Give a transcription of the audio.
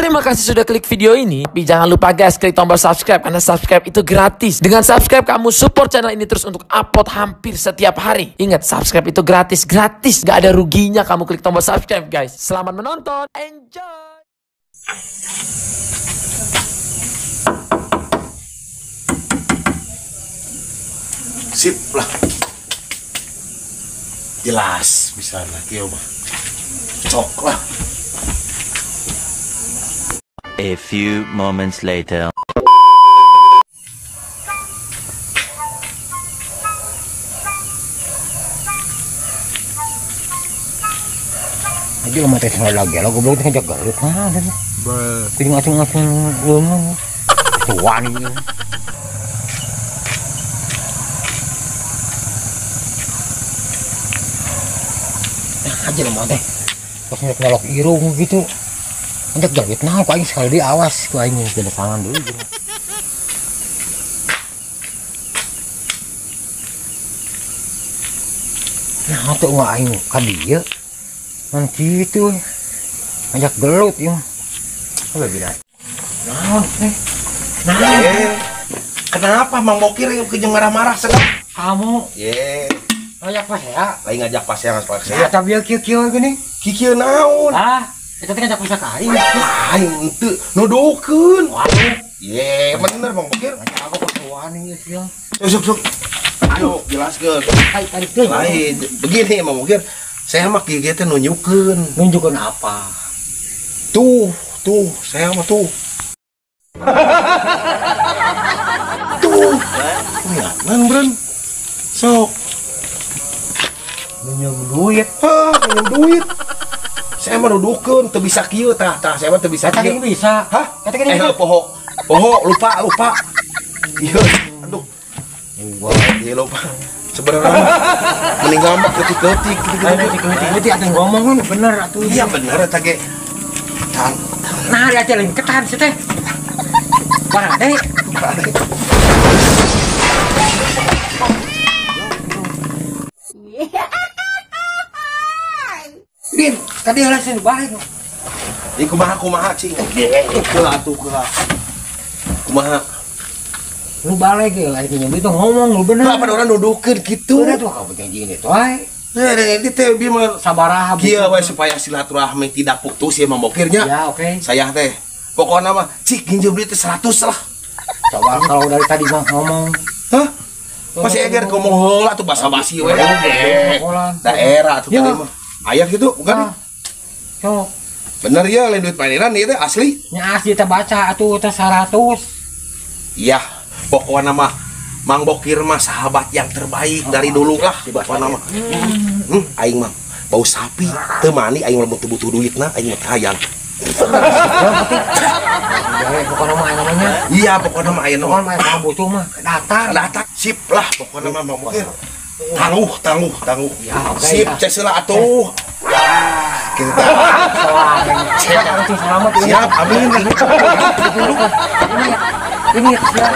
Terima kasih sudah klik video ini. Tapi jangan lupa guys, klik tombol subscribe karena subscribe itu gratis. Dengan subscribe kamu support channel ini terus untuk upload hampir setiap hari. Ingat, subscribe itu gratis, gak ada ruginya kamu klik tombol subscribe guys. Selamat menonton, enjoy. Sip lah, jelas bisa lah kieu mah cok lah. A few moments later. Aja lo mati lagi, lo goblok teh jaga garut nah. Kudu ngacung-ngacung ngomong. Tuan ini. Aja lo teh. Pas nyolok irung gitu. Ngajak garut nah, ku aing sekali awas, ku aing geus tangan dulu gitu. Nah, tuh nggak aing ka dieu. Nanti itu ngajak gelut ya. Apa bilang? Kenapa Mang Bokir yang kejeng marah-marah segala? Kamu ngajak pas ya? Lagi ngajak pas yang pas saya. Tapi kieu-kieu gini. Kikieu naon? Kita ngajak pas ka aing. Aing henteu nuduhkeun. Waduh. Bener Mang Bokir. Aku pasuan ini sih. Sok. Ayo jelaskeun. Lain begini Mang Bokir. Saya mah kieu teh nunjukkeun. Nunjukkeun apa? Tuh, saya mah tuh. Tuh. Lihatnan, Bren. Sok. Minjem duit. Minjem duit. Saya mah nuduhkeun teu bisa kieu tah, saya mah teu bisa Kata kieu. gini bisa. Hah? Kata gini bisa. Poho, lupa. Iya, aduh. Iya lupa. Sebenarnya mending ngambek ketik-ketik Ketik ada ngomong bener atuh. Iya bener eta ge. Nah, dia aja lain ketan sih teh. Barade. Din, tadi alasan balik. Di kumaha cing. Kumaha atuh kumaha. Kumaha. Lu balik ya, akhirnya itu ngomong lu bener. Apa orang nuduhkeun kitu? Bener tuh kamu janji ini tuh, ay. Ini teh biar mah Sabaraha. Kieu we supaya silaturahmi tidak putus ya Mang Bokirnya. Ya, oke. Saya teh pokoknya mah cik pinjam duit 100 lah. Coba kalau dari tadi mah ngomong. Hah? Masih eger ngomong heula tuh basa-basi we. Daerah tuh tadi mah. Aya gitu bukan? Sok. Bener ya lain duit paneran ieu teh asli. Nya asli teh baca atuh teh 100. Iya, pokoknya mah Mang Bokir mah sahabat yang terbaik dari dulu lah. Pokoknya mah. Aing mah bau sapi, teu mani aing mah butuh duitna, aing mah hayang. Pokoknya mah namanya. Iya, pokoknya mah aya Pokoknya mah butuh mah datang. Sip lah pokoknya mah Mang Bokir. Tangguh. Ya, oke. Sip, cek seula atuh. Kita Selamat. siap, amin. Ini siap.